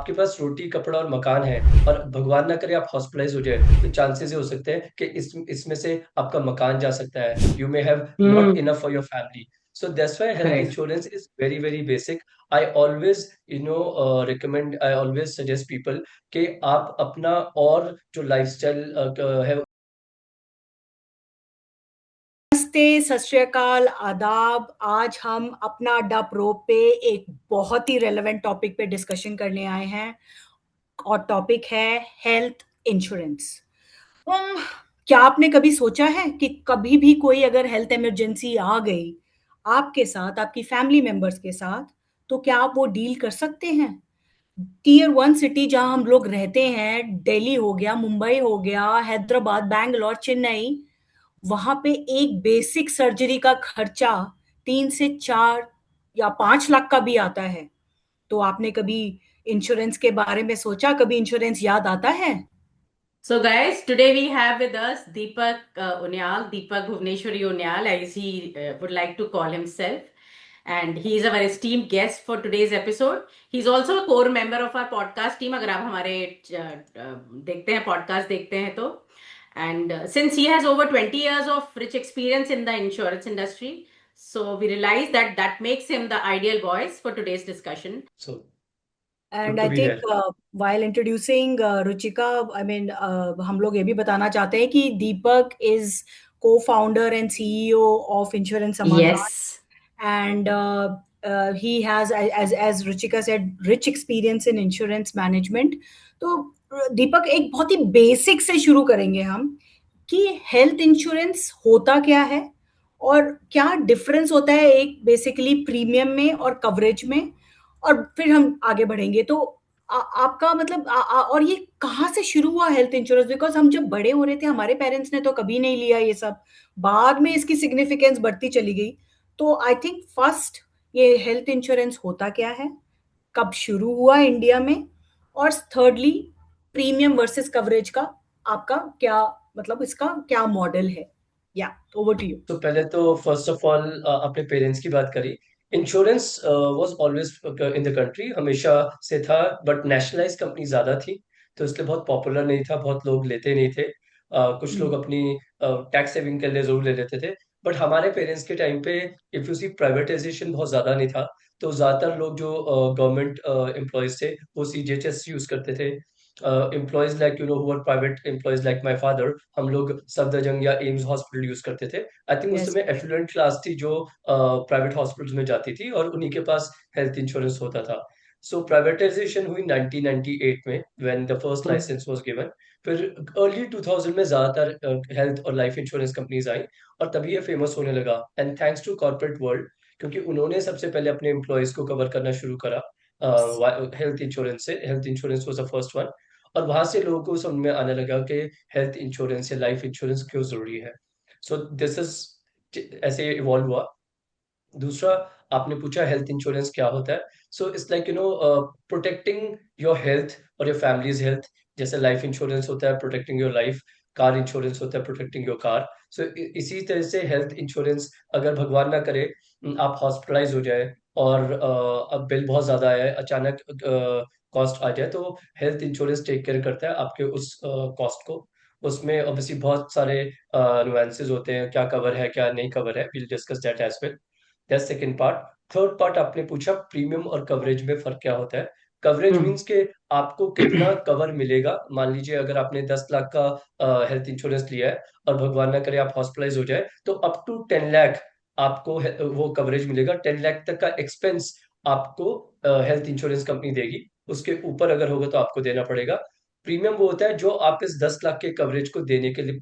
आपके पास रोटी कपड़ा और मकान है और भगवान ना करे आप हॉस्पिटलाइज हो जाए, तो चांसेस ये हो सकते हैं कि इसमें से आपका मकान जा सकता है, you may have not hmm. Enough for your family. So that's why health correct. insurance is very very basic. I always recommend, I always suggest people कि आप अपना और जो लाइफस्टाइल है। नमस्ते, सत श्री अकाल, आदाब। आज हम अपना अड्डा प्रो पे एक बहुत ही रेलेवेंट टॉपिक पे डिस्कशन करने आए हैं और टॉपिक है हेल्थ इंश्योरेंस। उम, क्या आपने कभी सोचा है कि कभी भी कोई अगर हेल्थ इमरजेंसी आ गई आपके साथ, आपकी फैमिली मेंबर्स के साथ, तो क्या आप वो डील कर सकते हैं? टियर वन सिटी जहां हम लोग रहते हैं, दिल्ली हो गया, मुंबई हो गया, हैदराबाद, बैंगलोर, चेन्नई, वहां पे एक बेसिक सर्जरी का खर्चा 3 से 4 या 5 लाख का भी आता है। तो आपने कभी इंश्योरेंस के बारे में सोचा? कभी इंश्योरेंस याद आता है? So, guys, today we have with us Deepak Unyal, Deepak Bhuvneshwari Unyal, as he would like to call himself. And he is our esteemed guest for today's episode. He's also a core member of our podcast team. अगर आप हमारे देखते हैं podcast देखते हैं तो, and since he has over 20 years of rich experience in the insurance industry, so we realize that that makes him the ideal voice for today's discussion. So and good to I be think here. While introducing Ruchika, I mean हम लोग ये भी बताना चाहते हैं कि दीपक is को founder and CEO of insurance समाधान, Yes. and he has, as Ruchika said, rich experience in insurance management. तो दीपक, एक बहुत ही बेसिक से शुरू करेंगे हम कि हेल्थ इंश्योरेंस होता क्या है और क्या डिफरेंस होता है एक बेसिकली प्रीमियम में और कवरेज में, और फिर हम आगे बढ़ेंगे। तो आपका मतलब और ये कहाँ से शुरू हुआ हेल्थ इंश्योरेंस? बिकॉज हम जब बड़े हो रहे थे हमारे पेरेंट्स ने तो कभी नहीं लिया ये सब, बाद में इसकी सिग्निफिकेंस बढ़ती चली गई। तो आई थिंक फर्स्ट, ये हेल्थ इंश्योरेंस होता क्या है, कब शुरू हुआ इंडिया में, और थर्डली प्रीमियम वर्सेस कवरेज का आपका क्या मतलब, इसका क्या मॉडल है? या ओवर टू यू। तो पहले तो फर्स्ट ऑफ ऑल अपने पेरेंट्स की बात करी। Insurance was always in the country, हमेशा से था, बट नेशनलाइज कंपनी ज्यादा थी, तो इसलिए बहुत पॉपुलर नहीं था, बहुत लोग लेते नहीं थे। कुछ लोग अपनी टैक्स सेविंग के लिए जरूर ले लेते थे। बट हमारे पेरेंट्स के टाइम पे इफ यू सी प्राइवेटाइजेशन बहुत ज्यादा नहीं था, तो ज्यादातर लोग जो गवर्नमेंट एम्प्लॉयज थे वो सीजीएचएस यूज करते थे। Employees like who are private employees like my father, हम लोग सफदरजंग या एम्स हॉस्पिटल यूज करते थे। आई थिंक उस यस। समय एफिलुएंट क्लास थी जो प्राइवेट हॉस्पिटल्स में जाती थी और उन्हीं के पास हेल्थ इंश्योरेंस होता था। सो प्राइवेटाइजेशन हुई 1998 में, when the first licence was given. फिर अर्ली 2000 में ज्यादातर हेल्थ और लाइफ इंश्योरेंस कंपनीज आई और तभी ये फेमस होने लगा, and thanks to corporate world, क्योंकि उन्होंने सबसे पहले अपने एम्प्लॉयज को कवर करना शुरू करा हेल्थ इंश्योरेंस से। Health insurance was the first one, और वहां से लोगों को समझ में आने लगा कि हेल्थ इंश्योरेंस या लाइफ इंश्योरेंस क्यों जरूरी है। सो दिस इज ऐसे इवॉल्व हुआ। दूसरा, आपने पूछा हेल्थ इंश्योरेंस क्या होता है। So it's like protecting your health और योर फैमिलीज हेल्थ। जैसे लाइफ इंश्योरेंस होता है protecting your life, car insurance होता है प्रोटेक्टिंग योर कार। सो इसी तरह से हेल्थ इंश्योरेंस, अगर भगवान ना करे आप हॉस्पिटलाइज हो जाए और अब बिल बहुत ज्यादा आया है, अचानक कॉस्ट आ जाए, तो हेल्थ इंश्योरेंस टेक केयर करता है आपके उस कॉस्ट को। उसमें ऑब्वियसली बहुत सारे नुआंसेस होते हैं, क्या कवर है क्या नहीं कवर है, will discuss that as well. That's second part. Third part आपने पूछा प्रीमियम और कवरेज में फर्क क्या होता है। कवरेज हम्म। मींस के आपको कितना कवर मिलेगा। मान लीजिए अगर आपने 10 लाख का हेल्थ इंश्योरेंस लिया है और भगवान ना करे आप हॉस्पिटलाइज हो जाए, तो अप टू 10 लाख आपको वो कवरेज मिलेगा। 10 लाख तक का एक्सपेंस आपको हेल्थ इंश्योरेंस कंपनी देगी, उसके ऊपर अगर होगा तो आपको देना पड़ेगा। प्रीमियम वो होता है जो आप इस 10 लाख के कवरेज को देने के लिए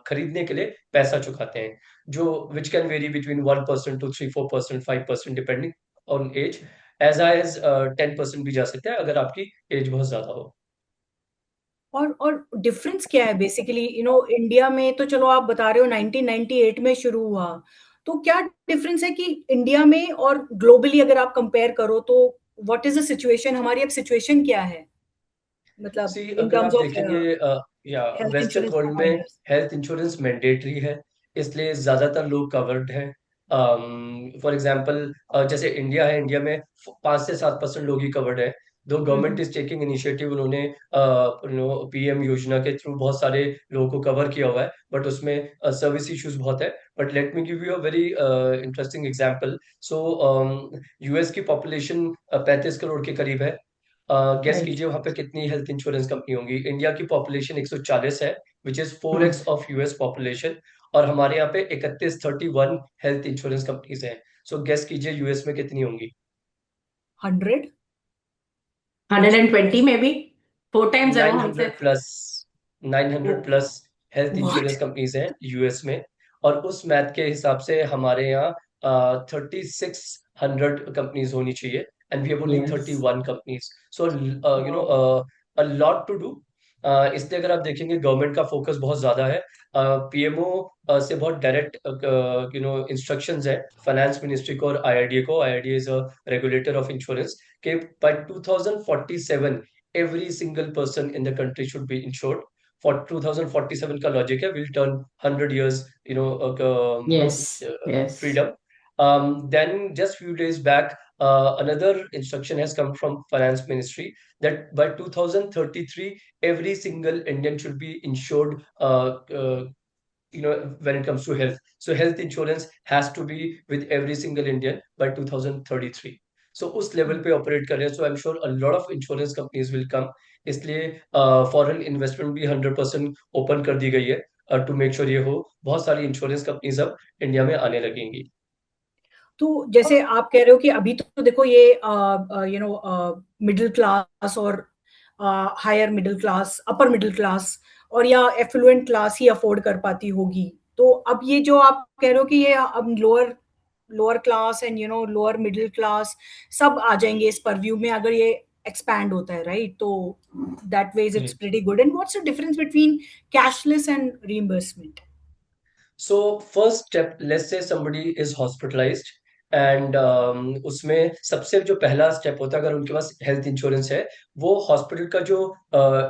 खरीदने के लिए पैसा चुकाते हैं, जो which can vary between 1% to 3-4%, 5% depending on age. Age high age 10% भी जा सकता है अगर आपकी एज बहुत ज्यादा हो। और डिफरेंस क्या है बेसिकली? इंडिया में तो चलो आप बता रहे हो 1998 में शुरू हुआ, तो क्या डिफरेंस है कि इंडिया में और ग्लोबली अगर आप कंपेयर करो तो व्हाट इज द सिचुएशन? हमारी अब सिचुएशन क्या है, मतलब सी इन अगर टर्म्स आप ऑफ देखेंगे या हेल्थ वेस्टर्न इंश्योरेंस वर्ल्ड में प्रोवाइडर्स? हेल्थ इंश्योरेंस मैंडेटरी है, इसलिए ज्यादातर लोग कवर्ड हैं। फॉर एग्जांपल जैसे इंडिया है, इंडिया में 5 से 7% लोग ही कवर्ड है। दो गवर्नमेंट इज टेकिंग इनिशिएटिव, उन्होंने पीएम योजना के थ्रू बहुत सारे लोगों को कवर किया हुआ है, बट उसमें सर्विस इश्यूज बहुत है। But let me give you a very interesting example. So US की पॉपुलेशन 35 करोड़ के करीब है। Guess right. कीजिए वहां पे कितनी हेल्थ इंश्योरेंस कंपनी होंगी। इंडिया की पॉपुलेशन 140 है, which is 4x of US population, और हमारे यहाँ पे 31 हेल्थ इंश्योरेंस कंपनीज हैं। सो गेस कीजिए यूएस में कितनी होंगी। 100। 120 maybe, 4 times above 900 हमसे. Plus, 900 Oh, plus health what? Insurance companies हैं यूएस में। और उस मैथ के हिसाब से हमारे यहाँ 3600 कंपनीज होनी चाहिए, and we have only yes. 31 companies. So wow. A lot to do. इसलिए अगर आप देखेंगे गवर्नमेंट का फोकस बहुत ज्यादा है। पीएमओ से बहुत डायरेक्ट इंस्ट्रक्शंस है फाइनेंस मिनिस्ट्री को और आईआरडीए को। IRDA is a regulator of insurance, के bye 2047 every single person in the country should be insured. For 2047 का लॉजिक है, we'll turn 100 years Yes, yes. freedom. Then just few days back, another instruction has come from finance ministry that by 2033 every single Indian should be insured, when it comes to health. So health insurance has to be with every single Indian by 2033. So उस level पे operate कर रहे हैं। So I am sure a lot of insurance companies will come. इसलिए foreign investment भी 100% open कर दी गई है टू मेक श्योर ये हो। बहुत सारी इंश्योरेंस कंपनीज अब इंडिया में आने लगेंगी। तो जैसे आप कह रहे हो कि अभी तो देखो ये मिडिल क्लास और higher middle class, upper middle class और या एफ्लुएंट क्लास ही अफोर्ड कर पाती होगी। तो अब ये जो आप कह रहे हो कि ये अब lower lower class and lower middle class सब आ जाएंगे इस परव्यू में अगर ये एक्सपैंड होता है, राइट? तो that ways it's pretty good. And what's the difference between cashless and reimbursement? So first step, let's say somebody is hospitalized and उसमें सबसे जो पहला स्टेप होता है, अगर उनके पास हेल्थ इंश्योरेंस है, वो हॉस्पिटल का जो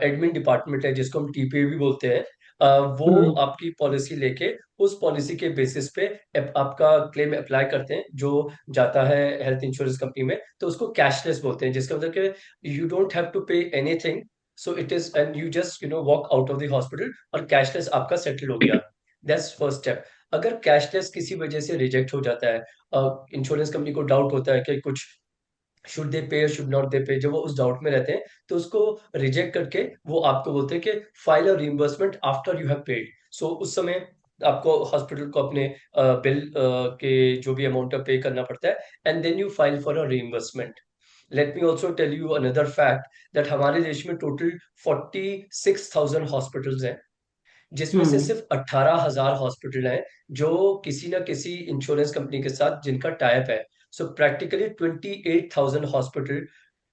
एडमिन डिपार्टमेंट है जिसको हम टीपीए भी बोलते हैं, वो Hmm. आपकी पॉलिसी लेके उस पॉलिसी के बेसिस पे आपका क्लेम अप्लाई करते हैं, जो जाता है हेल्थ इंश्योरेंस कंपनी में। तो उसको कैशलेस बोलते हैं, जिसका मतलब कि you don't have to pay anything. So it is and you just walk out of the hospital और कैशलेस आपका सेटल हो गया। That's first step. अगर कैशलेस किसी वजह से रिजेक्ट हो जाता है, इंश्योरेंस कंपनी को डाउट होता है कि कुछ शुड दे पे शुड नॉट दे पे, जब वो उस डाउट में रहते हैं तो उसको रिजेक्ट करके वो आपको बोलते हैं कि file a reimbursement after you have paid. So उस समय आपको हॉस्पिटल को अपने बिल के जो भी अमाउंट है पे करना पड़ता है, and then you file for a reimbursement. Let me also tell you another fact that हमारे देश में टोटल 46,000 हॉस्पिटल्स हैं, जिसमें से Hmm. सिर्फ 18,000 हॉस्पिटल हैं जो किसी ना किसी इंश्योरेंस कंपनी के साथ जिनका टाइप है। सो प्रैक्टिकली 28,000 हॉस्पिटल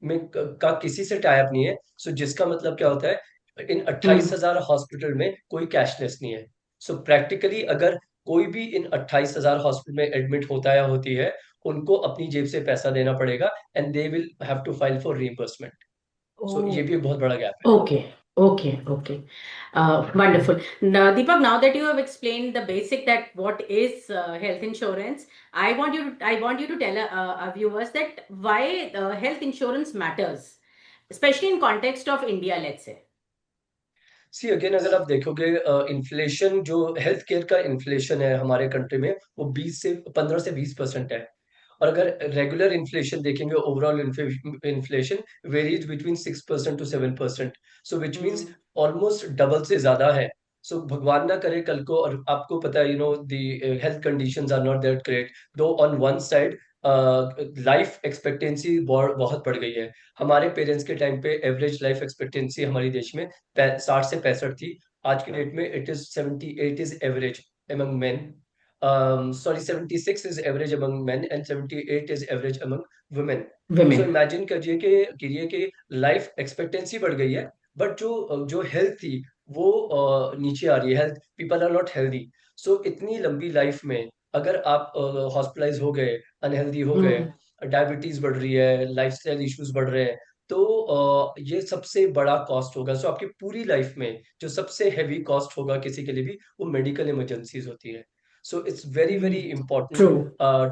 में का किसी से टाइप नहीं है। सो जिसका मतलब क्या होता है, इन Hmm. 28,000 हॉस्पिटल में कोई कैशलेस नहीं है। सो प्रैक्टिकली अगर कोई भी इन 28,000 हॉस्पिटल में एडमिट होता है या होती है, उनको अपनी जेब से पैसा देना पड़ेगा, and they will have to file for reimbursement. So ये भी एक बहुत बड़ा गैप है। Okay, okay, okay. Wonderful. Now, Deepak, now that you have explained the basic that what is health insurance, I want you to tell our viewers that why health insurance matters, especially in context of India, let's say. See again, अगर आप देखोगे inflation, जो health care का inflation है हमारे country में, वो 15 से 20% है। और अगर रेगुलर इन्फ्लेशन देखेंगे, overall inflation varies between 6% to 7%। So which means Hmm. Almost double से ज्यादा है। सो भगवान ना करे कल को, और आपको पता है the health conditions are not that great, though on one side life expectancy बहुत बढ़ गई है। हमारे पेरेंट्स के टाइम पे एवरेज लाइफ एक्सपेक्टेंसी हमारे देश में 60 से 65 थी। आज के डेट में it is 78 is average among men. Sorry, 76 is average among men and 78 is average among women. So Women. Imagine करिए कि लाइफ एक्सपेक्टेंसी बढ़ गई है, बट जो जो हेल्थ थी वो नीचे आ रही है। Health, people are not healthy. So इतनी लंबी लाइफ में अगर आप हॉस्पिटलाइज हो गए, अनहेल्दी हो गए, Hmm. डायबिटीज बढ़ रही है, लाइफस्टाइल इश्यूज बढ़ रहे हैं, तो ये सबसे बड़ा कॉस्ट होगा। सो आपकी पूरी लाइफ में जो सबसे हैवी कॉस्ट होगा किसी के लिए भी, वो मेडिकल इमरजेंसीज होती है। So it's very important True.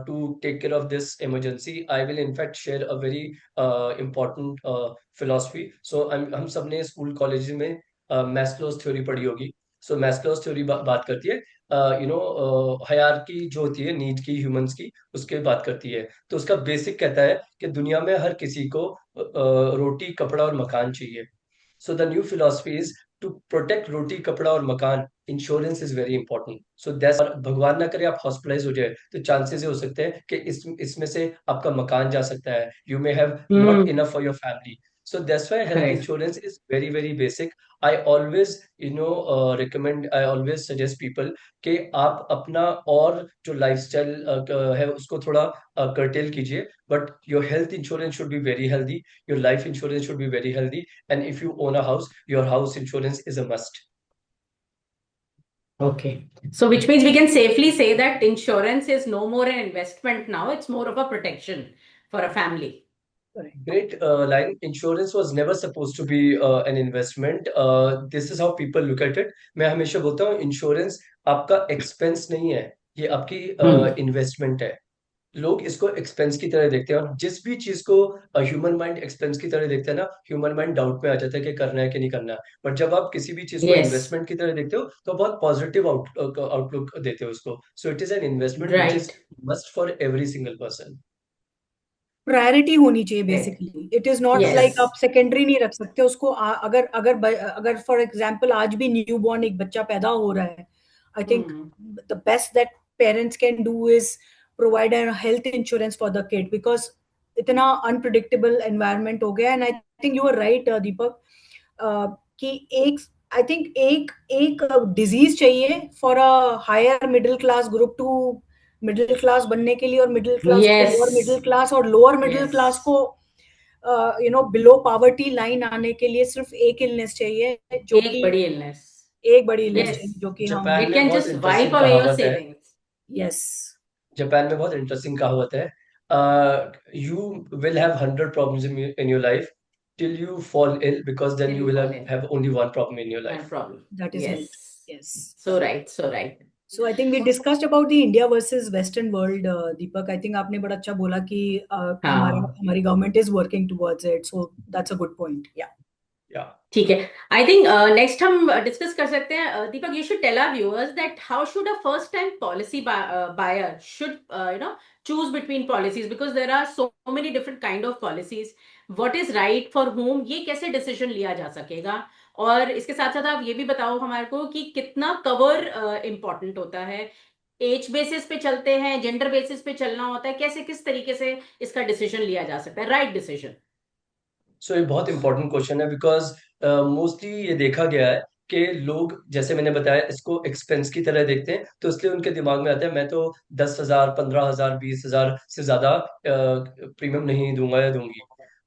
to take care of this emergency. I will in fact share a very important philosophy. So हम सबने स्कूल कॉलेज में मैस्लोस थ्योरी पढ़ी होगी. सो मैस्लोस थ्योरी बात करती है हायरार्की जो होती है नीड की, ह्यूमंस की, उसके बात करती है. तो उसका बेसिक कहता है कि दुनिया में हर किसी को रोटी, कपड़ा और मकान चाहिए. So the new philosophy is to protect रोटी, कपड़ा और मकान. Insurance is very important. So that's, भगवान ना करे आप हॉस्पिटलाइज हो जाए तो चांसेस ये हो सकते हैं कि इसमें से आपका मकान जा सकता है. You may have not Hmm. Enough for your family. So that's why health Correct. insurance is very basic. I always recommend, I always suggest people कि आप अपना और जो लाइफस्टाइल है उसको थोड़ा curtail कीजिए. But your health insurance should be very healthy. Your life insurance should be very healthy. And if you own a house, your house insurance is a must. Okay. So, which means we can safely say that insurance is no more an investment now, it's more of a protection for a family. Correct. Great line. Insurance was never supposed to be an investment. This is how people look at it. मैं हमेशा बोलता हूँ insurance आपका expense नहीं है, ये आपकी Hmm. Investment है. लोग इसको एक्सपेंस की तरह देखते हैं, और जिस भी चीज को ह्यूमन माइंड एक्सपेंस की तरह देखता है ना, ह्यूमन माइंड डाउट में आ जाता है कि करना है कि नहीं करना. बट जब आप किसी भी चीज को Yes. इन्वेस्टमेंट की तरह देखते हो तो बहुत पॉजिटिव आउटलुक देते हो उसको. So it is an investment which is Right. Must for every single person. Priority होनी चाहिए Right. Basically. It is not like आप Yes. सेकेंडरी नहीं रख सकते उसको. अगर अगर अगर फॉर एग्जांपल आज भी न्यू बॉर्न एक बच्चा पैदा हो रहा है, I think Hmm. The best that parents can do is provide a health insurance for the kid, because इतना अनप्रिडिक्टेबल एनवायरनमेंट हो गया. And I think you are right Deepak कि एक आई थिंक एक एक डिजीज चाहिए for a higher middle class group to middle class बनने के लिए, और मिडिल क्लास को लोअर मिडिल Yes. क्लास, और लोअर मिडिल क्लास Yes. को बिलो पॉवर्टी लाइन आने के लिए सिर्फ एक इलनेस चाहिए, जो एक कि बड़ी illness. एक बड़ी इलनेस Yes. चाहिए जो कि हम. जापान It में can बहुत just wipe interesting away your कहावत है. savings. यस. जापान में बहुत इंटरेस्टिंग कहावत है. You will have 100 problems in your life till you fall ill, because then Till you you will fall in. have only one problem in your One life. problem. That is health. Yes. Yes. So right. So right. So I think we discussed about the India versus western world. Deepak, I think आपने बड़ा अच्छा बोला कि हाँ. हमारी government is working towards it. So that's a good point. Yeah. Yeah. ठीक है. I think next हम डिस्कस कर सकते हैं. Deepak, you should tell our viewers that how should a first time policy buyer should choose between policies, because there are so many different kind of policies. What is right for whom, ये कैसे decision लिया जा सकेगा? और इसके साथ साथ आप ये भी बताओ हमारे को कि कितना कवर इम्पोर्टेंट होता है. एज बेसिस पे चलते हैं, जेंडर बेसिस पे चलना होता है, कैसे किस तरीके से इसका डिसीजन लिया जा सकता है, राइट डिसीजन? सो ये बहुत इंपॉर्टेंट क्वेश्चन है, बिकॉज मोस्टली ये देखा गया है कि लोग, जैसे मैंने बताया, इसको एक्सपेंस की तरह देखते हैं. तो इसलिए उनके दिमाग में आता है मैं तो 10,000, 15,000, 20,000 से ज्यादा प्रीमियम नहीं दूंगा या दूंगी.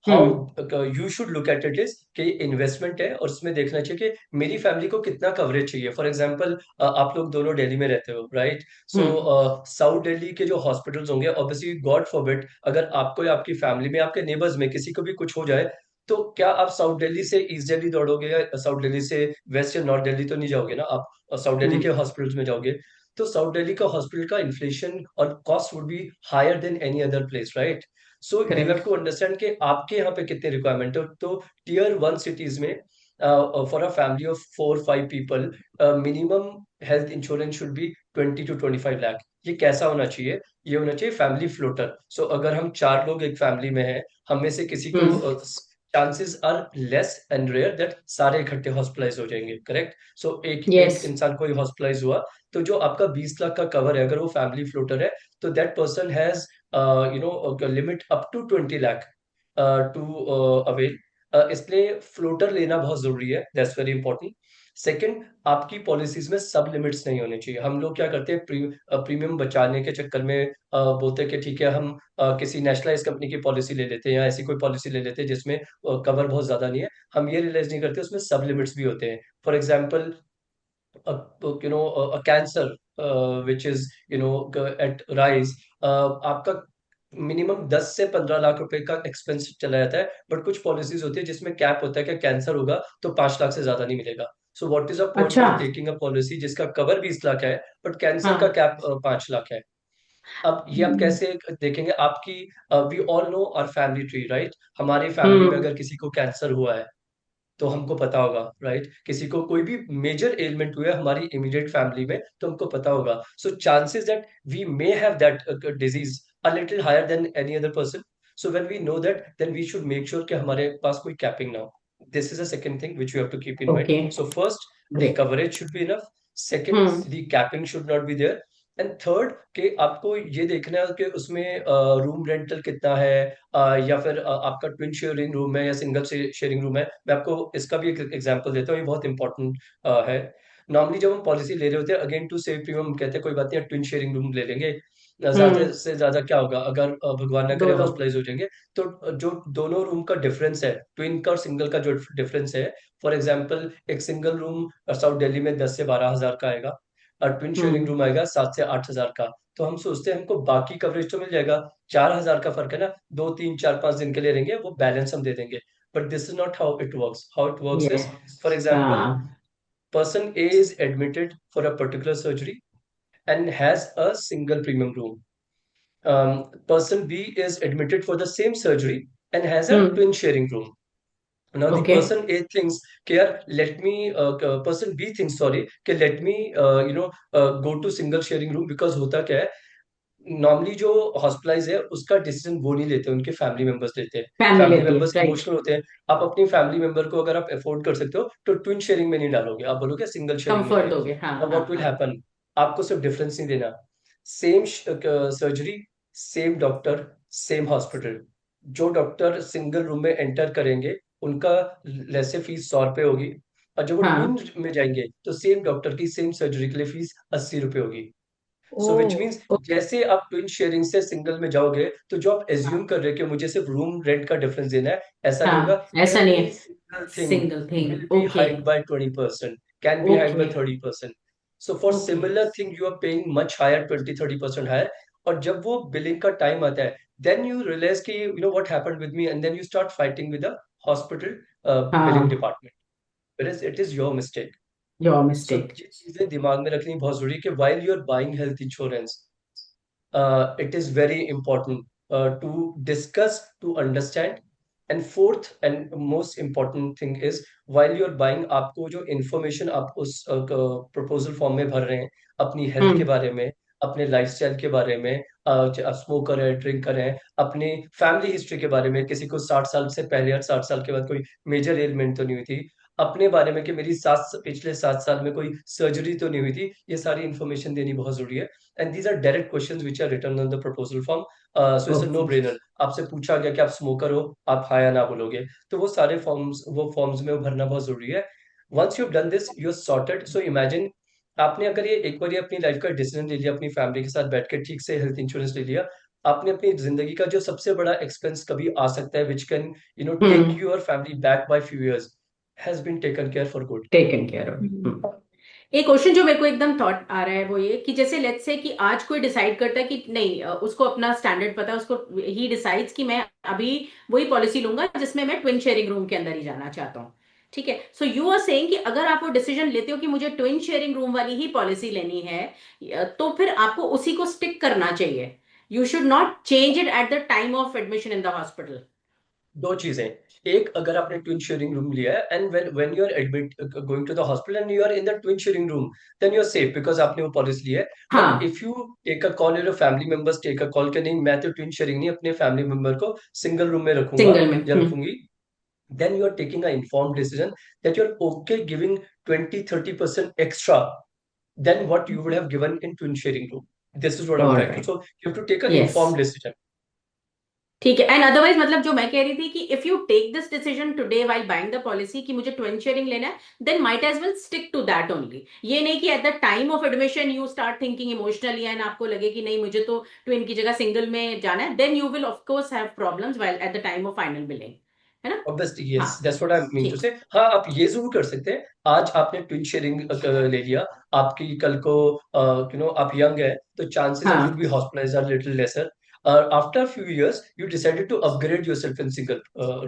Hmm. How you should look at it is कि इन्वेस्टमेंट है, और उसमें देखना चाहिए कि मेरी फैमिली को कितना कवरेज चाहिए. फॉर एग्जाम्पल, आप लोग दोनों दिल्ली में रहते हो, राइट? सो हम्म. साउथ दिल्ली के जो हॉस्पिटल्स होंगे, ऑब्वियसली गॉड फॉरबिड, अगर आपको या आपकी फैमिली में, आपके नेबर्स में किसी को भी कुछ हो जाए, तो क्या आप साउथ दिल्ली से ईस्ट दिल्ली दौड़ोगे, या साउथ दिल्ली से वेस्ट या नॉर्थ दिल्ली तो नहीं जाओगे ना आप. साउथ दिल्ली के हम्म. हॉस्पिटल्स में जाओगे. तो साउथ दिल्ली का हॉस्पिटल का इन्फ्लेशन और cost would be higher than any other place, right? So you have correct. To understand कि आपके यहाँ पे कितने रिक्वायरमेंट है. तो टीयर 1 सिटीज में for a family of 4-5 people, minimum health insurance should be 20 to 25 lakh. ये कैसा होना चाहिए? ये होना चाहिए फैमिली फ्लोटर. सो अगर हम 4 लोग एक फैमिली में हैं, हम में से किसी को, hmm. Chances are less and rare that सारे इकट्ठे हॉस्पिटलाइज हो जाएंगे, करेक्ट? सो एक यस. एक इंसान कोई हॉस्पिटलाइज हुआ, तो जो आपका 20 लाख का कवर है, अगर वो फैमिली फ्लोटर है, तो that person has limit up to 20 lakh to avail. इसलिए फ्लोटर लेना बहुत जरूरी है. That's very important. सेकंड, आपकी पॉलिसीज में सब लिमिट्स नहीं होने चाहिए. हम लोग क्या करते हैं, प्रीमियम बचाने के चक्कर में बोलते हैं कि ठीक है, हम किसी नेशनलाइज कंपनी की पॉलिसी ले लेते हैं, या ऐसी कोई पॉलिसी ले लेते हैं जिसमें कवर बहुत ज्यादा नहीं है. हम ये रियलाइज नहीं करते उसमें सब लिमिट्स भी होते हैं. For example, a cancer which is at rise, आपका मिनिमम 10 से 15 लाख रुपए का एक्सपेंस चला जाता है. बट कुछ पॉलिसीज होती है जिसमें कैप होता है कि कैंसर होगा तो 5 लाख से ज्यादा नहीं मिलेगा. So what is a point अच्छा। ऑफ टेकिंग अ पॉलिसी जिसका कवर 20 लाख है बट कैंसर का हाँ। कैप 5 लाख है? अब ये आप कैसे देखेंगे? आपकी we all know our family tree, right? हमारी फैमिली में हम्म। अगर किसी को कैंसर हुआ है तो हमको पता होगा, राइट? किसी को कोई भी मेजर एलिमेंट हुआ है हमारी इमीडिएट फैमिली में तो हमको पता होगा। So chances that we may have that disease a little higher than any other person. So when we know that then we should make sure कि हमारे पास कोई कैपिंग ना हो। This is a second thing which you have to keep in mind. Okay. So first, the great. Coverage should be enough. Second, hmm. The capping should not be there. And third, कि आपको ये देखना है कि उसमें room rental कितना है, या फिर आपका ट्विन शेयरिंग रूम है या सिंगल शेयरिंग रूम है। मैं आपको इसका भी एक एग्जांपल देता हूँ, ये बहुत इंपॉर्टेंट है। नॉर्मली जब हम पॉलिसी ले रहे होते हैं अगेन टू सेव प्रीमियम, हम कहते हैं कोई बात नहीं ट्विन शेयरिंग रूम ले लेंगे। ज्यादा हम्म। से ज्यादा क्या होगा अगर भगवान ना करे दो लोग। हॉस्पिटलाइज हो जाएंगे तो जो दोनों रूम का डिफरेंस है, ट्विन का और सिंगल का जो डिफरेंस है, फॉर एग्जाम्पल एक सिंगल रूम साउथ दिल्ली में 10 से 12 हजार का आएगा और ट्विन शेयरिंग हम्म। रूम आएगा 7 से 8 हजार का। तो हम सोचते हैं हमको बाकी कवरेज तो मिल जाएगा, 4 हजार का फर्क है ना, 2 3 4 5 दिन के लिए रहेंगे वो बैलेंस हम दे देंगे। But this is not how it works. How it works is, yes. For example, हाँ। person A is admitted for a particular surgery and has a single premium room. Person B is admitted for the same surgery and has a hmm. twin sharing room. Now the okay. person A thinks, "Care, let me." Person B thinks, sorry, "Okay, let me, go to single sharing room." Because होता क्या है, normally जो hospitalise है उसका decision वो नहीं लेते, उनके फैमिली मेंबर्स लेते हैं। फैमिली फैमिली लेती है, मेंबर्स राइट। इमोशनल होते हैं। आप अपनी फैमिली मेंबर को अगर आप अफोर्ड कर सकते हो तो ट्विन शेयरिंग में नहीं डालोगे, आप बोलोगे सिंगल शेयरिंग में कंफर्ट ले। दोगे, हाँ अब हाँ व्हाट विल हाँ। हैपन, आपको सिर्फ डिफरेंस नहीं देना, same surgery, same doctor, same hospital. जो डॉक्टर सिंगल रूम में एंटर करेंगे उनका वैसे फीस 100 रुपए होगी, और जब वो ट्विन हाँ। में जाएंगे तो सेम डॉक्टर की सेम सर्जरी के लिए फीस 80 रुपए होगी। ओ सो विच मीन्स ओके। जैसे आप ट्विन शेयरिंग से सिंगल में जाओगे तो जो आप हाँ एज्यूम कर रहे हो कि मुझे सिर्फ रूम रेंट का डिफरेंस देना है, ऐसा नहीं होगा। हाँ, ऐसा नहीं एवरी है। Single thing single will thing, be okay. hiked by 20%, can be hiked by okay. 30%. So for okay. similar thing you are paying much higher, 20-30% higher. और जब वो बिलिंग का टाइम आता है then you realize कि what happened with me, and then you start fighting with the hospital billing हाँ। department, whereas it is your mistake. Your So mistake. ये चीजें दिमाग में रखनी बहुत जरूरी है कि while you are buying health insurance, it is very important to discuss, to understand. And fourth and most important thing is, while you're buying, आपको जो information आप उस proposal form में भर रहे हैं अपनी हेल्थ के हम्म। बारे में, अपने लाइफस्टाइल के बारे में, आप स्मोकर है, ड्रिंकर है, अपनी फैमिली हिस्ट्री के बारे में, किसी को 60 साल से पहले और 60 साल के बाद कोई मेजर एलिमेंट तो नहीं हुई थी, अपने बारे में कि मेरी पिछले 7 साल में कोई सर्जरी तो नहीं हुई थी, ये सारी इन्फॉर्मेशन देनी बहुत जरूरी है। And these are direct questions which are written on the proposal form. So it's a no okay. Brainer. आपसे पूछा गया कि आप स्मोकर हो, आप हाँ या ना बोलोगे, तो वो सारे फॉर्म्स, वो फॉर्म्स में भरना बहुत जरूरी है। Once you have done this you are sorted. So imagine, आपने अगर ये एक बार अपनी लाइफ का डिसीजन ले लिया, अपनी फैमिली के साथ बैठ के ठीक से हेल्थ इंश्योरेंस ले लिया, आपने अपनी जिंदगी का जो सबसे बड़ा एक्सपेंस कभी आ सकता है which can take hmm. Your family back by few years, has been taken care for good. Taken care of. एक क्वेश्चन जो मेरे को एकदम थॉट आ रहा है वो ये कि जैसे लेट्स से कि आज कोई डिसाइड करता है कि नहीं, उसको अपना स्टैंडर्ड पता है, उसको ही डिसाइड्स कि मैं अभी वही पॉलिसी लूंगा जिसमें मैं ट्विन शेयरिंग रूम के अंदर ही जाना चाहता हूँ। ठीक है, सो यू आर सेइंग कि अगर आप वो डिसीजन लेते हो कि मुझे ट्विन शेयरिंग रूम वाली ही पॉलिसी लेनी है, तो फिर आपको उसी को स्टिक करना चाहिए। You should not change it at the time of admission in the hospital. दो चीजें, एक, अगर आपने ट्विन शेयरिंग रूम लिया है and when you are admit going to the hospital and you are in the twin sharing room, then you are safe because आपने वो policy लिया है। बट हाँ। If you take a call, your family members take a call कि नहीं मैं तो twin sharing नहीं, अपने फैमिली मेंबर को सिंगल रूम में रखूंगा सिंगल में। या रखूंगी, then you are taking an informed decision that you're okay giving 20-30% extra than what you would have given in twin sharing room. This is what I'm trying to. Alright. So you have to take an yes. informed decision. ठीक है, and otherwise मतलब जो मैं कह रही थी कि if you take this decision today while buying the policy कि मुझे ट्विन शेयरिंग लेना है, then might as well stick to that only. ये नहीं कि at the time of admission you start thinking emotionally and आपको लगे कि नहीं मुझे तो ट्विन की जगह सिंगल में जाना है, then you will of course have problems while at the time of final billing, है ना? Obviously, हाँ। yes, that's what I mean to ठीक। say. हाँ, आप ये जरूर कर सकते हैं, आज आपने ट्विन शेयरिंग ले लिया, आपकी कल को आप यंग है तो चांसेस ऑफ यू बी हाँ। Hospitalized are little lesser. After a few years, you decided to upgrade yourself in single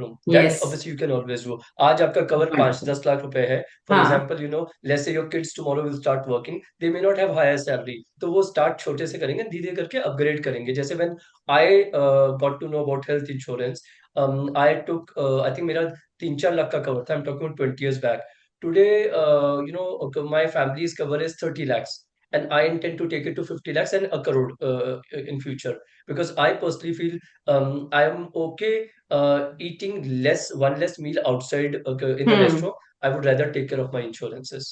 room. That Yes. obviously you can always do. आज आपका cover Wonderful. 5-10 लाख रुपए है. For हाँ. example, let's say your kids tomorrow will start working. They may not have higher salary. तो वो start छोटे से करेंगे, धीरे करके upgrade करेंगे. जैसे when I got to know about health insurance, I took, I think मेरा 3-4 लाख का cover था. I'm talking about 20 years back. Today, my family's cover is 30 lakhs, and I intend to take it to 50 lakhs and a crore in future, because I personally feel I am okay eating one less meal outside in the restaurant. I would rather take care of my insurances.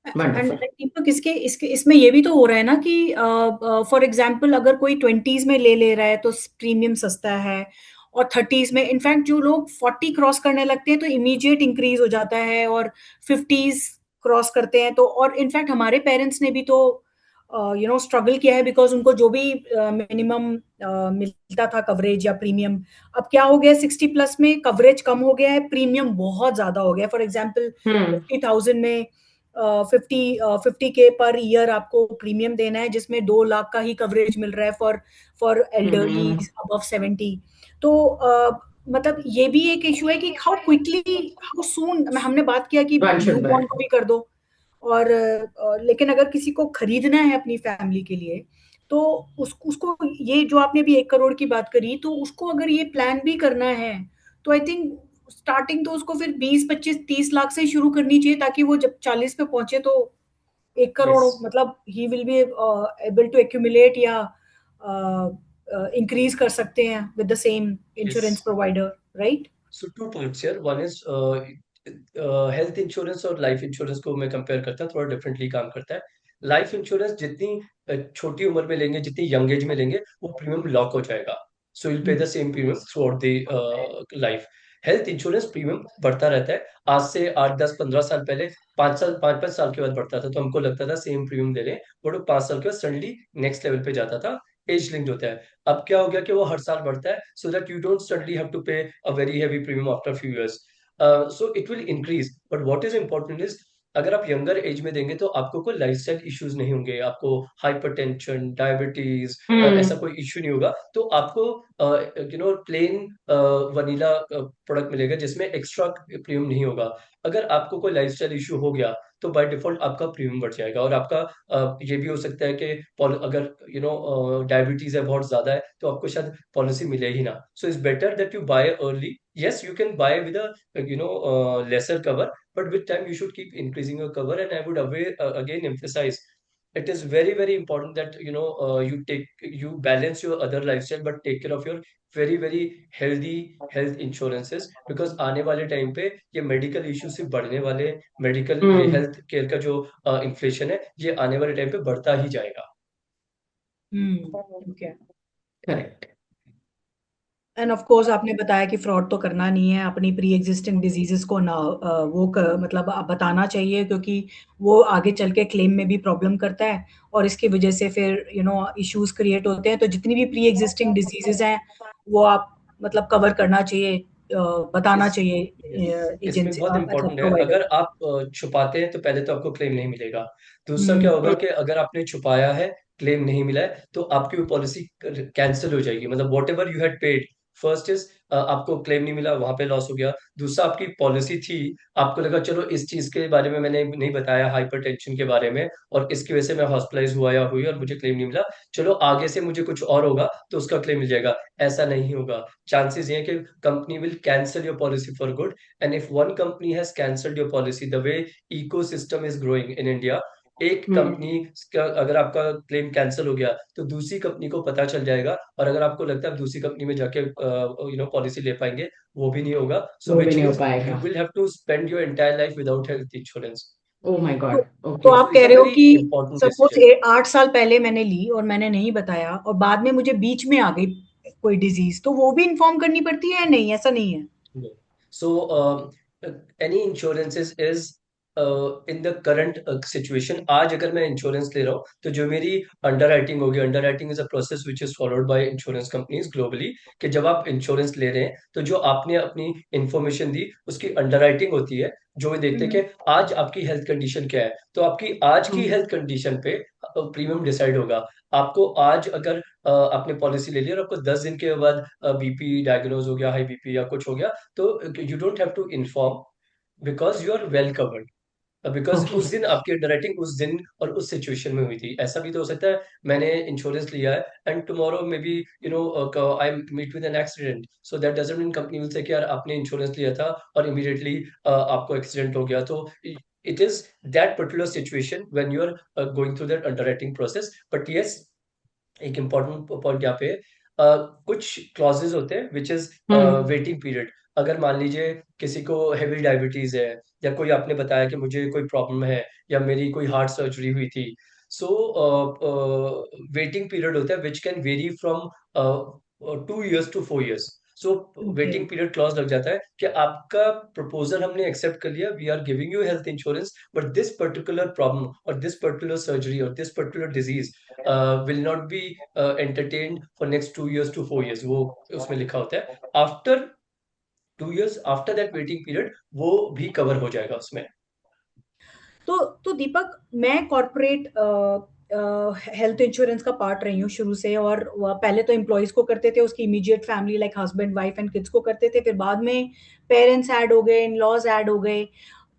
And Wonderful. दीपक, इसके इसके इसमें ये भी तो हो रहा है ना कि फॉर एग्जाम्पल अगर कोई 20s में ले रहा है तो प्रीमियम सस्ता है, और 30s में इनफैक्ट जो लोग 40 क्रॉस करने लगते हैं तो इमीडिएट इंक्रीज हो जाता है, और 50s क्रॉस करते हैं तो, और इनफैक्ट हमारे पेरेंट्स ने भी तो स्ट्रगल किया है, बिकॉज उनको जो भी मिनिमम मिलता था कवरेज या प्रीमियम, अब क्या हो गया 60 प्लस में कवरेज कम हो गया है, प्रीमियम बहुत ज्यादा हो गया. फॉर एग्जाम्पल 50,000 में 50 के पर ईयर आपको प्रीमियम देना है, जिसमें 2 लाख का ही कवरेज मिल रहा है फॉर एल्डरली अबव 70. तो मतलब ये भी एक इशू है कि हाउ क्विकली, हाउ सून. हमने बात किया कि न्यूबॉर्न को भी कर दो, और लेकिन अगर किसी को खरीदना है अपनी फैमिली के लिए, तो उसको ये जो आपने भी 1 करोड़ की बात करी, तो उसको अगर ये प्लान भी करना है, तो आई थिंक स्टार्टिंग तो उसको फिर 20, 25, 30 लाख से शुरू करनी चाहिए, ताकि वो जब 40 पे पहुंचे तो 1 करोड़, Yes. मतलब he will be able to accumulate या इंक्रीज कर सकते हैं with the same insurance provider, right? So 2 points here. One is health insurance और लाइफ इंश्योरेंस को मैं कंपेयर करता हूँ, थोड़ा डिफरेंटली काम करता है. लाइफ इंश्योरेंस जितनी छोटी उम्र में लेंगे, जितनी यंग एज में लेंगे, वो प्रीमियम लॉक हो जाएगा. So will pay the same premium through out the life. Health insurance premium बढ़ता रहता है. आज से 8-10-15 साल पहले 5 साल 5-5 साल के बाद बढ़ता था, तो हमको लगता था सेम प्रीमियम ले लें, बट वो 5 साल के बाद सडनली नेक्स्ट लेवल पे जाता था. एज लिंक्ड होता है. अब क्या हो गया कि वो हर साल बढ़ता है, so that you don't suddenly have to pay a very heavy premium after few years. So it will increase, but what is important is, अगर आप यंगर एज में देंगे तो आपको कोई लाइफस्टाइल इश्यूज नहीं होंगे, आपको हाइपरटेंशन, डायबिटीज, ऐसा कोई इश्यू नहीं होगा. तो आपको प्लेन वनीला प्रोडक्ट मिलेगा जिसमें एक्स्ट्रा प्रीमियम नहीं होगा. अगर आपको कोई लाइफस्टाइल इश्यू हो गया तो बाय डिफॉल्ट आपका प्रीमियम बढ़ जाएगा, और आपका ये भी हो सकता है कि अगर डायबिटीज है बहुत ज्यादा है, तो आपको शायद पॉलिसी मिले ही ना. So it's better that you bye early. Yes, you can buy with a lesser cover, but with time you should keep increasing your cover. And I would again emphasize, it is very very important that you balance your other lifestyle, but take care of your very very healthy health insurances, because आने वाले time पे ये medical issue सिर्फ बढ़ने वाले, medical ये health care का जो इन्फ्लेशन है, ये आने वाले टाइम पे बढ़ता ही जाएगा. Okay. Correct. End of course आपने बताया कि फ्रॉड तो करना नहीं है, अपनी प्री एग्जिस्टिंग डिजीजेस को ना मतलब आप बताना चाहिए, क्योंकि वो आगे चल के क्लेम में भी प्रॉब्लम करता है, और इसकी वजह से फिर इश्यूज क्रिएट होते हैं. तो जितनी भी प्री एग्जिस्टिंग डिजीजेस हैं वो आप मतलब कवर करना चाहिए, बताना Yes. चाहिए इसमें एजेंसी, बहुत मतलब इम्पोर्टेंट है, प्रोवाइडर. अगर आप छुपाते हैं तो पहले तो आपको क्लेम नहीं मिलेगा. दूसरा क्या होगा कि अगर आपने छुपाया है, क्लेम नहीं मिला है, तो आपकी वो पॉलिसी कैंसिल हो जाएगी. मतलब what ever you had paid, first is आपको क्लेम नहीं मिला, वहां पे लॉस हो गया. दूसरा, आपकी पॉलिसी थी, आपको लगा चलो इस चीज के बारे में मैंने नहीं बताया, हाइपरटेंशन के बारे में, और इसकी वजह से मैं हॉस्पिटलाइज हुआ या हुई और मुझे क्लेम नहीं मिला, चलो आगे से मुझे कुछ और होगा तो उसका क्लेम मिल जाएगा. ऐसा नहीं होगा. चांसेस ये है कि company will cancel your policy for good. And if one company has cancelled your policy, the way ecosystem is growing in India, एक कंपनी का अगर आपका क्लेम कैंसिल हो गया तो दूसरी कंपनी को पता चल जाएगा, और अगर आपको लगता है आप दूसरी कंपनी में जाके पॉलिसी ले पाएंगे, वो भी नहीं होगा. सो वो भी विच नहीं हो मीन्स पाएगा. You will have to spend your entire life without health insurance. Oh my तो, God. तो Okay. आप So कह it's a रहे हो very कि important सपोज decision. 8 साल पहले मैंने ली और मैंने नहीं बताया, और बाद में मुझे बीच में आ गई कोई डिजीज, तो वो भी इन्फॉर्म करनी पड़ती है या नहीं? ऐसा नहीं है. No. So any insurances is in the current situation, आज अगर मैं इंश्योरेंस ले रहा हूँ तो जो मेरी अंडर राइटिंग होगी, under writing is a process which is followed by insurance companies globally, कि जब आप इंश्योरेंस ले रहे हैं तो जो आपने अपनी इंफॉर्मेशन दी उसकी अंडर राइटिंग होती है, जो वे देखते हैं कि आज आपकी हेल्थ कंडीशन क्या है, तो आपकी आज की हेल्थ कंडीशन पे प्रीमियम डिसाइड होगा। आपको आज अगर आपने पॉलिसी ले ली और आपको 10 दिन के बाद बीपी डायग्नोज हो गया, हाई बीपी या कुछ हो गया, तो you don't have to inform, because you are well covered, because Okay. उस दिन आपकी अंडरराइटिंग उस दिन और उस सिचुएशन में हुई थी। ऐसा भी तो हो सकता है मैंने इंश्योरेंस लिया है and tomorrow maybe I meet with an accident, so that doesn't mean company will say कि यार आपने इंश्योरेंस लिया था और इमीडिएटली आपको एक्सीडेंट हो गया, तो it is that particular situation when you are going through that underwriting process. But yes, एक इम्पॉर्टेंट पॉइंट यहाँ पे कुछ क्लॉजेज होते हैं विच इज वेटिंग पीरियड। अगर मान लीजिए किसी को हैवी डायबिटीज है, या कोई आपने बताया कि मुझे कोई प्रॉब्लम है, या मेरी कोई हार्ट सर्जरी हुई थी, सो वेटिंग पीरियड होता है which can very from 2 years to 4 years। So Okay. Waiting period clause लग जाता है कि आपका प्रपोजल हमने एक्सेप्ट कर लिया, we are giving you health insurance, but this particular problem और दिस पर्टिकुलर सर्जरी और this particular disease will not be entertained for next 2 years to 4 years, वो उसमें लिखा होता है। After 2 years, after that waiting period, वो भी cover हो जाएगा उसमें। तो दीपक, मैं कॉर्पोरेट हेल्थ इंश्योरेंस का पार्ट रही हूँ शुरू से, और पहले तो एम्प्लॉयज को करते थे, उसकी immediate family like husband wife and kids को करते थे, फिर बाद में पेरेंट्स ऐड हो गए, इन लॉज ऐड हो गए।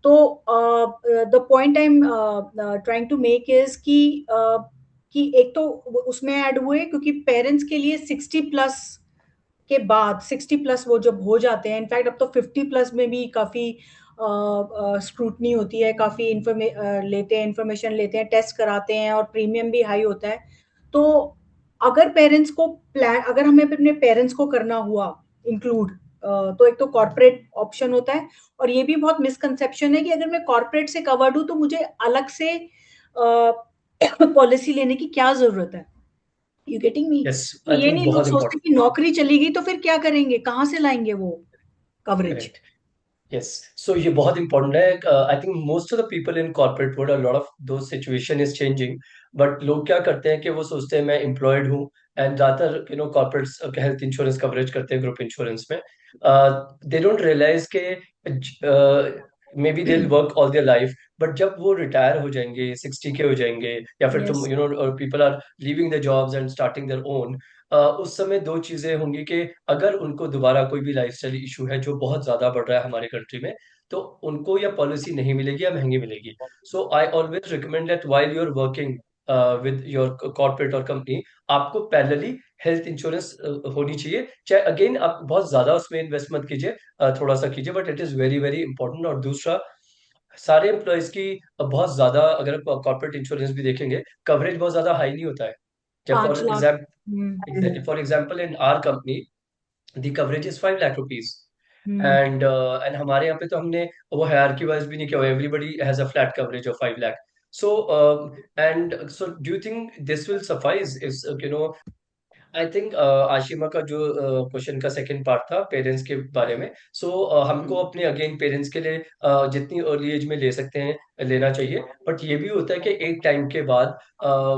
तो the point I am trying to make is कि एक तो उसमें ऐड हुए क्योंकि पेरेंट्स के लिए 60+ के बाद, 60+ वो जब हो जाते हैं, इनफैक्ट अब तो 50+ में भी काफी स्क्रूटनी होती है, काफी लेते हैं, इंफॉर्मेशन लेते हैं, टेस्ट कराते हैं, और प्रीमियम भी हाई होता है। तो अगर पेरेंट्स को प्लान, अगर हमें अपने पेरेंट्स को करना हुआ इंक्लूड, तो एक तो कॉर्पोरेट ऑप्शन होता है। और ये भी बहुत मिसकंसेप्शन है कि अगर मैं कॉर्पोरेट से कवर्ड हूं तो मुझे अलग से पॉलिसी लेने की क्या जरूरत है। You getting me? यस, तो आई ये थिंक नहीं, लोग बहुत सोचते इंपॉर्टेंट। कि नौकरी चली गई तो फिर क्या करेंगे, कहाँ से लाएंगे वो कवरेज। करेक्ट। यस, सो ये बहुत इंपॉर्टेंट है। I think most of the people in corporate world, a lot of दो सिचुएशन इज चेंजिंग, बट लोग क्या करते हैं कि वो सोचते हैं मैं एम्प्लॉयड हूँ, एंड ज्यादातर कॉर्पोरेट्स हेल्थ इंश्योरेंस कवरेज करते हैं ग्रुप इंश्योरेंस में। दे डोंट रियलाइज के may be they work all their life, but जब वो रिटायर हो जाएंगे, 60 के हो जाएंगे, या फिर तुम yes. People are leaving the jobs and starting their own, उस समय दो चीजें होंगी कि अगर उनको दोबारा कोई भी लाइफस्टाइल इशू है जो बहुत ज्यादा बढ़ रहा है हमारे कंट्री में, तो उनको या पॉलिसी नहीं मिलेगी या महंगी मिलेगी। So I always recommend that while you are working with your corporate और कंपनी, आपको पैरेलली हेल्थ इंश्योरेंस होनी चाहिए। चाहे अगेन आप बहुत ज्यादा उसमें इन्वेस्ट मत कीजिए, थोड़ा सा कीजिए, but it is very very important. और दूसरा, सारे एम्प्लॉयज की बहुत ज्यादा, अगर आप कॉर्पोरेट इंश्योरेंस भी देखेंगे, कवरेज बहुत ज्यादा हाई नहीं होता है। जब 5 लाख। हम्म। for example in our company the coverage is 5 lakh rupees, hmm. and हमारे यहाँ पे तो हमने वो hierarchy wise भी नहीं किया हुआ, everybody has a flat coverage of 5 lakh। So and so do you think this will suffice if I think Ashima का जो क्वेश्चन का सेकंड पार्ट था पेरेंट्स के बारे में, सो हमको अपने अगेन पेरेंट्स के लिए जितनी अर्ली एज में ले सकते हैं लेना चाहिए, बट ये भी होता है कि एक टाइम के बाद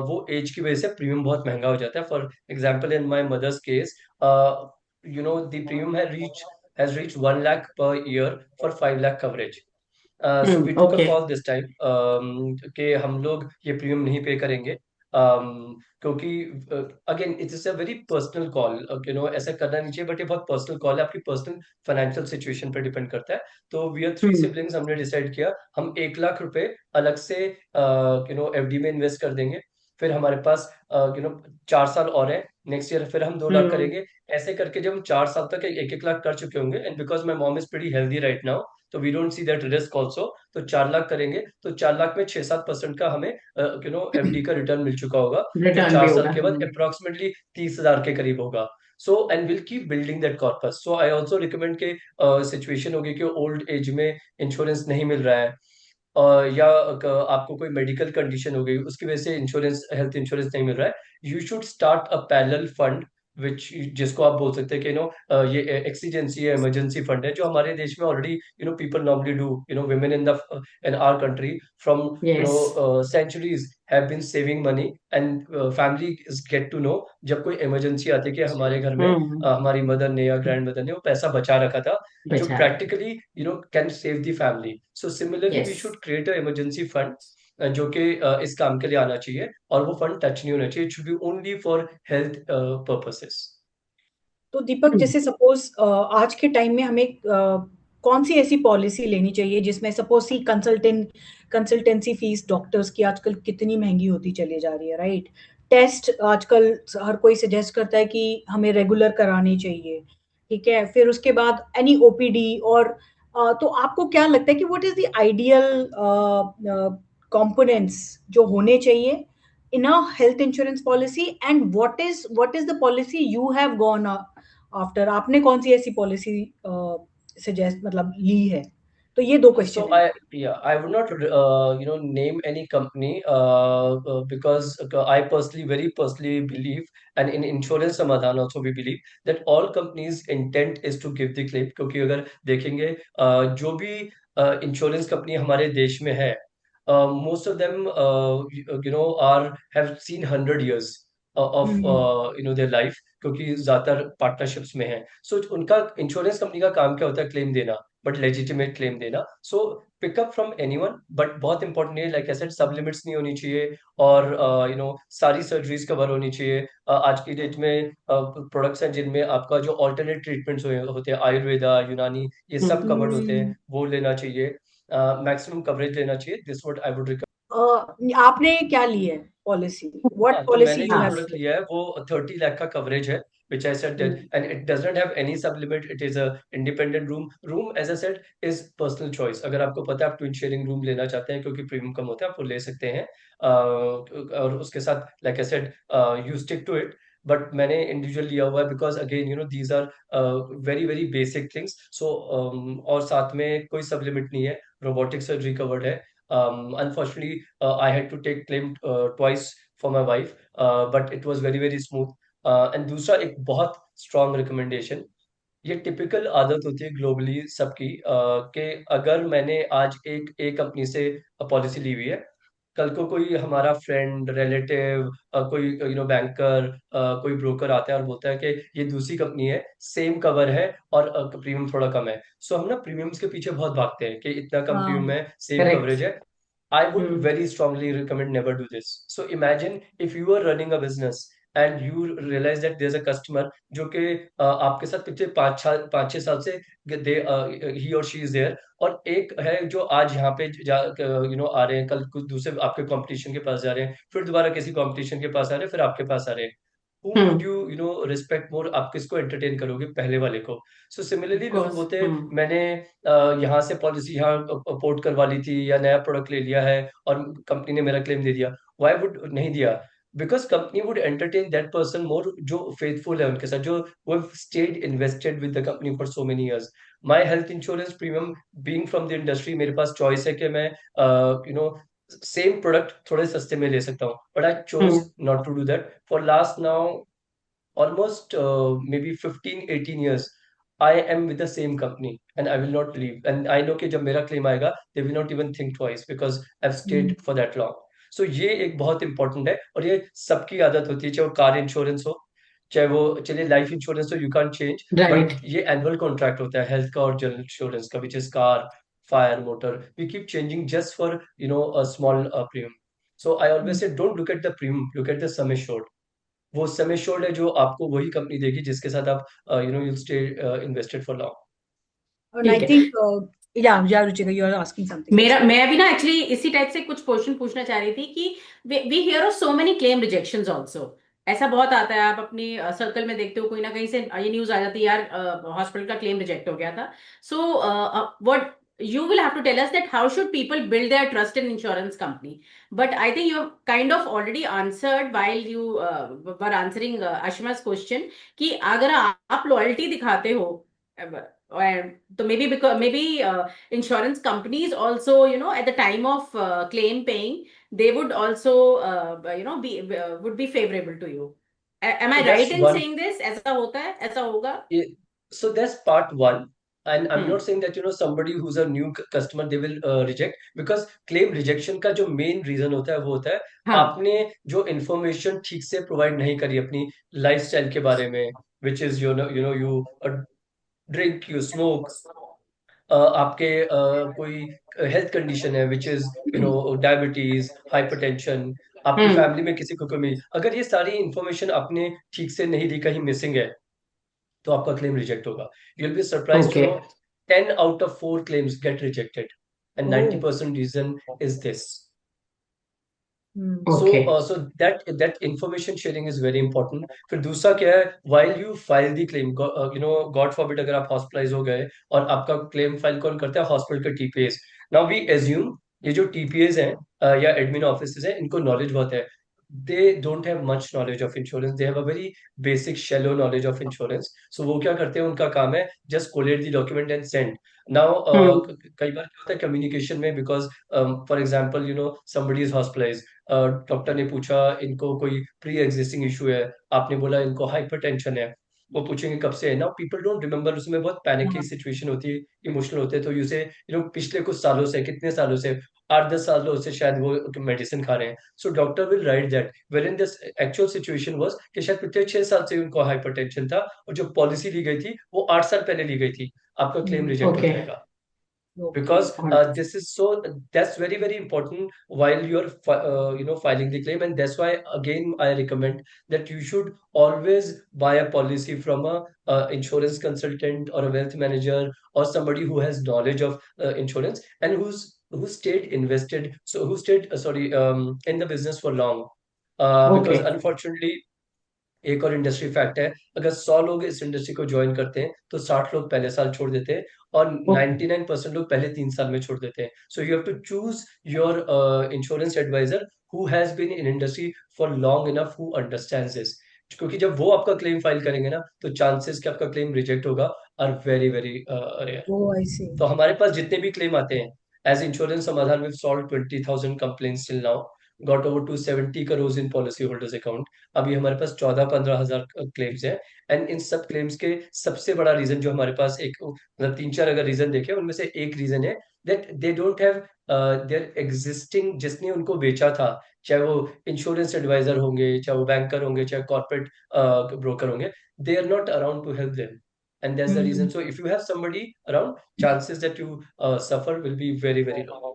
वो एज की वजह से प्रीमियम बहुत महंगा हो जाता है। For example in my mother's case, the premium has reach 1 lakh per year for 5 lakh coverage। So we took a Okay. Call this time कि हम लोग ये प्रीमियम नहीं पे करेंगे, क्योंकि again it is a very personal call, ऐसा करना नहीं चाहिए, बट ये बहुत पर्सनल कॉल है, आपकी पर्सनल फाइनेंशियल सिचुएशन पर डिपेंड करता है। तो वी आर 3 सिबलिंग्स, हमने डिसाइड किया हम 1 लाख रुपए अलग से एफडी में इन्वेस्ट कर देंगे। फिर हमारे पास 4 साल और है, नेक्स्ट ईयर फिर हम 2 लाख करेंगे। ऐसे करके जब हम 4 साल तक 1 1 लाख कर चुके होंगे, and because my mom is pretty healthy right now, तो we don't see that risk also, तो 4 लाख करेंगे तो 4 लाख में 6-7% का हमें एफडी का रिटर्न मिल चुका होगा, जो रिटर्न भी 4 साल होगा। के बाद अप्रोक्सीमेटली 30,000 के करीब होगा। So and will keep building that corpus. So I also recommend के सिचुएशन होगी कि ओल्ड एज में इंश्योरेंस नहीं मिल रहा है, या आपको कोई मेडिकल कंडीशन हो गई उसकी वजह से इंश्योरेंस हेल्थ इंश्योरेंस नहीं मिल रहा है, you should start a parallel fund which जिसको आप बोल सकते हैं कि ये एक्सीजेंसी है, इमरजेंसी फंड है, जो हमारे देश में already people normally do, women in our country from Yes. centuries have been saving money, and families get to know जब कोई इमरजेंसी आती है कि हमारे घर में हमारी मदर ने या ग्रैंड मदर ने वो पैसा बचा रखा था, जो बचा। Practically can save the family. So similarly we Yes. Should create a emergency fund जो कि इस काम के लिए आना चाहिए, और वो फंड टच नहीं होना चाहिए. It should be only for health purposes. तो दीपक, जैसे सपोज आज के टाइम में हमें कौन सी ऐसी पॉलिसी लेनी चाहिए जिसमें suppose see consultancy fees doctors की आजकल कितनी महंगी होती चली जा रही है, राइट? टेस्ट आजकल हर कोई सजेस्ट करता है कि हमें रेगुलर कराने चाहिए, ठीक है? फिर उसके बाद एनी ओपीडी, और तो आपको क्या लगता है कि what is the ideal components जो होने चाहिए in a health insurance policy, and what is the policy you have gone after? आपने कौन सी ऐसी पॉलिसी सजेस्ट मतलब ली है? तो ये दो So क्वेश्चन है. I would not name any company, because I personally, very personally believe, and in insurance समाधान also we believe that all companies intent is to give the claim. क्योंकि अगर देखेंगे जो भी इंश्योरेंस कंपनी हमारे देश में है, most of them are have seen 100 years of their life, क्योंकि ज्यादातर पार्टनरशिप्स में है. सो उनका इंश्योरेंस कंपनी का काम क्या होता है? क्लेम देना, बट लेजिटिमेट क्लेम देना. सो पिकअप फ्रॉम एनीवन, बट बहुत इंपॉर्टेंट है, लाइक आई सेड, सब लिमिट्स नहीं होनी चाहिए, और सारी सर्जरीज कवर होनी चाहिए. आज की डेट में प्रोडक्ट्स हैं जिनमें आपका जो ऑल्टरनेट ट्रीटमेंट्स होते हैं, आयुर्वेदा, यूनानी, ये सब कवर्ड होते हैं, वो लेना चाहिए. मैक्सिमम कवरेज लेना चाहिए. This what I would. आपने क्या ली है पॉलिसी? व्हाट तो पॉलिसी मैंने यू जो हैव? प्रोडक्ट लिया है वो 30 लाख का कवरेज है, which I said that, and it doesn't have any sub limit. It is a independent room. Room, as I said, is personal choice. अगर आपको पता है आप ट्विन शेयरिंग रूम लेना चाहते हैं क्योंकि प्रीमियम कम होता है, आप वो ले सकते हैं. और उसके साथ, like I said, you stick to it. But मैंने इंडिविजुअल लिया हुआ है because again these are very very basic things. So और साथ में कोई सब लिमिट नहीं है. रोबोटिक सर्जरी कवर्ड है. Unfortunately, I had to take claim twice for my wife, but it was very very smooth. And दूसरा एक बहुत स्ट्रॉन्ग रिकमेंडेशन, ये टिपिकल आदत होती है ग्लोबली सबकी, कि अगर मैंने आज एक कंपनी से पॉलिसी ली हुई है, कल को कोई हमारा फ्रेंड, रिलेटिव, कोई बैंकर, कोई ब्रोकर आता है और बोलता है कि ये दूसरी कंपनी है, सेम कवर है और प्रीमियम थोड़ा कम है. सो हम ना प्रीमियम्स के पीछे बहुत भागते हैं कि इतना कम प्रीमियम है, सेम Correct. कवरेज है. I would very strongly recommend never do this. So imagine if you are running a business and you realize that there's a customer जो कि आपके साथ पिछले 5-6 साल से they he or she is there, और एक है जो आज यहाँ पे आ रहे हैं, कल कुछ दूसरे आपके कंपटीशन के पास जा रहे हैं, फिर दोबारा किसी कंपटीशन के पास आ रहे हैं, फिर आपके पास आ रहे हैं. Whom would you रिस्पेक्ट मोर? आप किसको एंटरटेन करोगे? पहले वाले को. सो सिमिलरली Of लोग course. बोलते हैं मैंने यहाँ से पॉलिसी यहाँ पोर्ट करवा ली थी, या नया प्रोडक्ट ले लिया है और कंपनी ने मेरा क्लेम दे दिया. व्हाई वुड नहीं दिया? Because company would entertain that person more जो फेथफुल है उनके साथ, जो वो stayed invested with the company for so many years. My health insurance premium, being from the industry, मेरे पास चॉइस है कि मैं सेम प्रोडक्ट थोड़े सस्ते में ले सकता हूँ, but I chose not to do that. For last now almost maybe 15-18 years I am with the same company and I will not leave, and I know कि जब मेरा claim आएगा they will not even think twice because I've stayed for that long. So ये एक बहुत important है, और ये सबकी आदत होती है, चाहे वो कार इंश्योरेंस हो, चाहे वो चलिए लाइफ इंश्योरेंस, तो you can change, Right. But ये एनुअल कॉन्ट्रैक्ट होता है हेल्थ का और जनरल इंश्योरेंस का, which is car, fire, motor. We keep changing just for a small premium. So I always say don't look at the premium, look at the sum assured. वो sum assured है जो आपको वही company देगी जिसके साथ आप you'll stay invested for long. And I ठीक है. think yeah, Ruchika, you are asking something. मैं भी ना एक्चुअली इसी टाइप से कुछ क्वेश्चन पूछना चाह रही थी कि we hear of so many claim rejections also. ऐसा बहुत आता है, आप अपनी सर्कल में देखते हो, कोई ना कहीं से ये न्यूज आ जाती है, यार हॉस्पिटल का क्लेम रिजेक्ट हो गया था. So what you will have to tell us that how should people build their trust in insurance company. But I think you have kind of already answered while you were answering Ashma's question कि अगर आप loyalty दिखाते हो, तो maybe insurance companies also, at the time of claim paying, they would also be would be favorable to you. Am So I that's right in one. saying this? ऐसा होता है, ऐसा होगा? So that's part one. And I'm Hmm. not saying that, somebody who's a new customer, they will reject, because claim rejection का जो main reason होता है, वो होता है हाँ. आपने जो information ठीक से provide नहीं करी अपनी lifestyle के बारे में, which is, you drink, you smoke, आपके कोई हेल्थ कंडीशन है, विच इज डायबिटीज, हाइपरटेंशन, आपकी Hmm. फैमिली में किसी को कमी, अगर ये सारी इंफॉर्मेशन आपने ठीक से नहीं दी, कहीं मिसिंग है, तो आपका क्लेम रिजेक्ट होगा. You will be surprise to know, Okay. 10 out of 4 claims get rejected, and Oh. 90% reason is this. Hmm. Okay. So that information sharing is very important. फिर दूसरा क्या है, while you file the claim, God forbid अगर आप hospitalize हो गए, और आपका claim file कौन करता है? हॉस्पिटल का TPAs. Now we assume ये जो TPAs हैं, या एडमिन ऑफिस हैं, इनको नॉलेज बहुत है. They don't have much knowledge of insurance. They have a very basic shallow knowledge of insurance. So वो क्या करते हैं, उनका काम है just collate the document and send. Now Hmm. कई बार क्या होता है communication में, because for example, somebody is hospitalized, doctor ने पूछा इनको कोई प्री एग्जिस्टिंग इशू है, आपने बोला इनको हाइपरटेंशन है, वो पूछेंगे कब से है. नाउ पीपल डोंट रिमेम्बर, उसमें बहुत पैनिक की हाँ. सिचुएशन होती है, इमोशनल होते हैं, तो यूसे पिछले कुछ सालों से, कितने सालों से, 8-10 सालों से शायद वो मेडिसिन खा रहे हैं. So doctor will write that where in this actual situation was कि शायद पिछले 6 साल से उनको हाइपरटेंशन था, और जो पॉलिसी ली गई थी वो 8 साल पहले ली गई थी, आपका क्लेम Hmm. रिजेक्ट हो Okay. जाएगा. Okay. Because All this is so, that's very very important while you're filing the claim. And that's why again I recommend that you should always buy a policy from a insurance consultant or a wealth manager, or somebody who has knowledge of insurance, and who stayed invested, so who stayed sorry in the business for long. Because Okay. unfortunately, एक और industry fact है, अगर 100 लोग इस industry को join करते हैं, तो 60 लोग पहले साल छोड़ देते हैं, और Okay. 99% लोग पहले 3 साल में छोड़ देते हैं. So you have to choose your insurance advisor who has been in industry for long enough, who understands this. क्योंकि जब वो आपका क्लेम फाइल करेंगे ना, तो चांसेस कि आपका क्लेम रिजेक्ट होगा are very very rare. Oh, I see. तो हमारे पास जितने भी क्लेम आते हैं, एज इंश्योरेंस समाधान, we've solved 20,000 complaints till now, got over to 70 crores in policy holders account. अभी हमारे पास 14-15 हजार क्लेम्स हैं. एंड इन सब क्लेम्स के सबसे बड़ा रीजन जो हमारे पास, एक मतलब 3-4 अगर रीजन देखें, उनमें से एक रीजन है that they don't have their existing, जिसने उनको बेचा था, चाहे वो इंश्योरेंस एडवाइजर होंगे, चाहे वो बैंकर होंगे, चाहे कॉर्पोरेट ब्रोकर होंगे, they are not around to help them. And that's the reason. Hmm. So if you have somebody around, chances that you suffer will be very very low.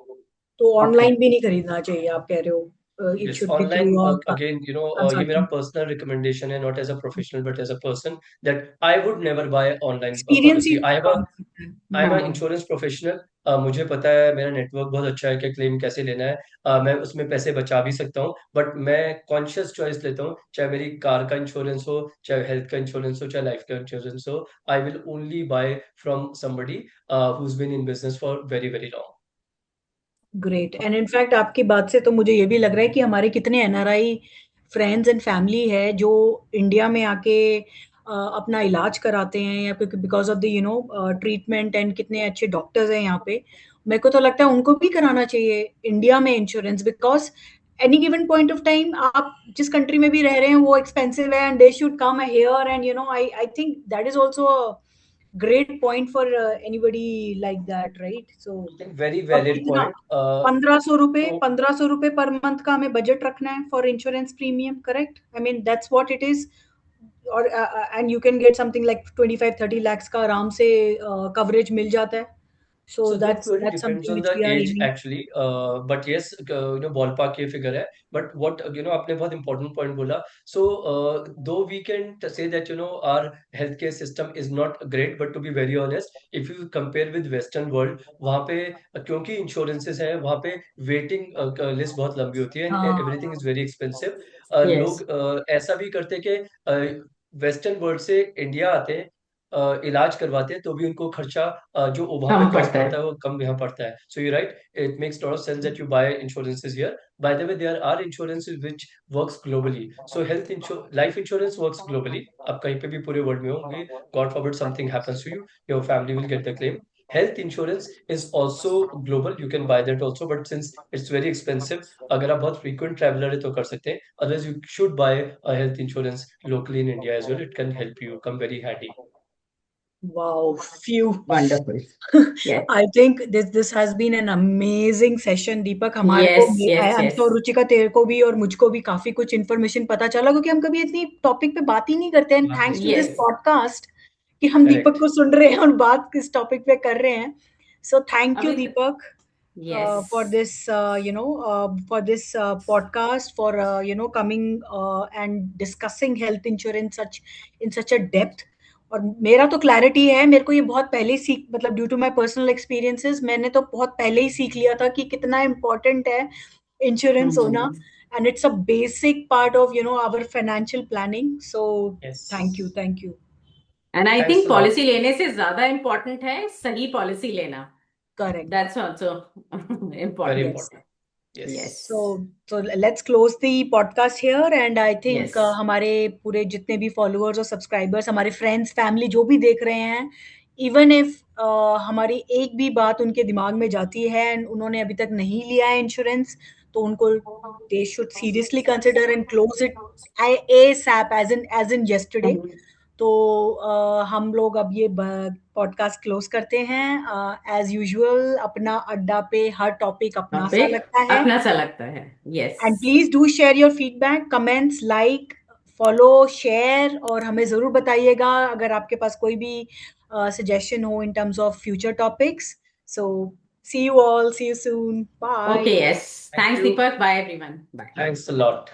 तो Okay. Online भी नहीं खरीदना चाहिए, आप कह रहे हो, it Yes, should be online, through a again, ये मेरा कंसल्टेंट. personal recommendation है, not as a professional but as a person, that I would never buy online experience he policy. काम करता है. I'm an हम्म. हाँ. insurance professional. मुझे पता है, मेरा नेटवर्क बहुत अच्छा है कि क्लेम कैसे लेना है. मैं उसमें पैसे बचा भी सकता हूँ, बट मैं कॉन्शियस चॉइस लेता हूँ, चाहे मेरी कार का इंश्योरेंस हो, चाहे हेल्थ का इंश्योरेंस हो, चाहे लाइफ का इंश्योरेंस हो. I will only by from somebody who's been in business for very very long. Great. And in fact आपकी बात से तो मुझे ये भी लग रहा है कि हमारे कितने एनआरआई फ्रेंड्स एंड फैमिली है जो इंडिया में आके अपना इलाज कराते हैं, या क्योंकि because of the treatment, and कितने अच्छे डॉक्टर्स हैं यहाँ पे. मेरे को तो लगता है उनको भी कराना चाहिए इंडिया में insurance, because any given point of time आप जिस कंट्री में भी रह रहे हैं वो एक्सपेंसिव है, and they should come here. And I think that is also great point for anybody like that, right? So Very और valid कितना, point. 1500 रुपए, तो 1500 रुपए पर मंथ का हमें बजट रखना है for insurance premium, correct? I mean that's what it is. और and you can get something like 25-30 lakhs का आराम से कवरेज मिल जाता है. So So that that's purely that's depends something on which the we are age aiming. actually. But yes, ballpark ये figure है. But what आपने बहुत important point बोला. So though we can say that our healthcare system is not great, but to be very honest, if you compare with Western world, वहाँ पे क्योंकि insurances हैं, वहाँ पे waiting list बहुत लंबी होती है, and हाँ. everything is very expensive. Yes. लोग ऐसा भी करते हैं कि वेस्टर्न वर्ल्ड से इंडिया आते हैं, इलाज करवाते हैं, तो भी उनको खर्चा जो वहां पे कम कॉस्ट पड़ता पड़ता है. है वो कम यहाँ पड़ता है. So you right, it makes lot of sense that you buy insurances here. By the way, there are insurances which works globally. So life insurance works globally. आप कहीं पे भी पूरे वर्ल्ड में होंगे, god forbid something happens to you, your family will get the claim. health insurance is also global. You can buy that also, but since it's very expensive, अगर आप बहुत frequent traveler है तो कर सकते हैं. Otherwise, you should buy a health insurance locally in India as well. It can help you, come very handy. Wow, phew. Wonderful. Yes. I think this has been an amazing session, Deepak. हमारे को Yes, yes, I'm yes. sure Ruchika तेरे को भी और मुझको भी काफी कुछ information पता चला, क्योंकि हम कभी इतनी टॉपिक पे बात ही नहीं करते हैं. Thanks to this Yes. podcast कि हम Correct. दीपक को सुन रहे हैं और बात इस टॉपिक पे कर रहे हैं. So thank you, Amit, Deepak, yes. for this for this podcast, for coming and discussing health insurance in such a depth. और मेरा तो क्लैरिटी है, मेरे को ये बहुत पहले ही सीख, मतलब due to my personal experiences मैंने तो बहुत पहले ही सीख लिया था कि कितना इम्पोर्टेंट है इंश्योरेंस होना, and it's a basic part of our financial planning. So Yes. Thank you. And I Thanks think a lot. Policy लेने से ज्यादा इम्पोर्टेंट है सही पॉलिसी लेना. Correct. That's also Very important. important. Yes. Yes. So let's close the podcast here, and I think Yes. हमारे पूरे जितने भी फॉलोअर्स और सब्सक्राइबर्स, हमारे फ्रेंड्स, फैमिली जो भी देख रहे हैं, इवन इफ हमारी एक भी बात उनके दिमाग में जाती है एंड उन्होंने अभी तक नहीं लिया है इंश्योरेंस, तो उनको they should seriously consider and close it ASAP, as in yesterday. तो हम लोग अब ये पॉडकास्ट क्लोज करते हैं. एज यूजुअल अपना अड्डा पे हर टॉपिक अपना सा लगता है. अपना सा लगता है. Yes. And please do share your feedback, comments, like, follow, share, और हमें जरूर बताइएगा अगर आपके पास कोई भी सजेशन हो in terms of future topics. So see you all, see you soon, bye. Okay, yes. Thank Thanks, you. Deepak. Bye, everyone. Bye. Thanks a lot.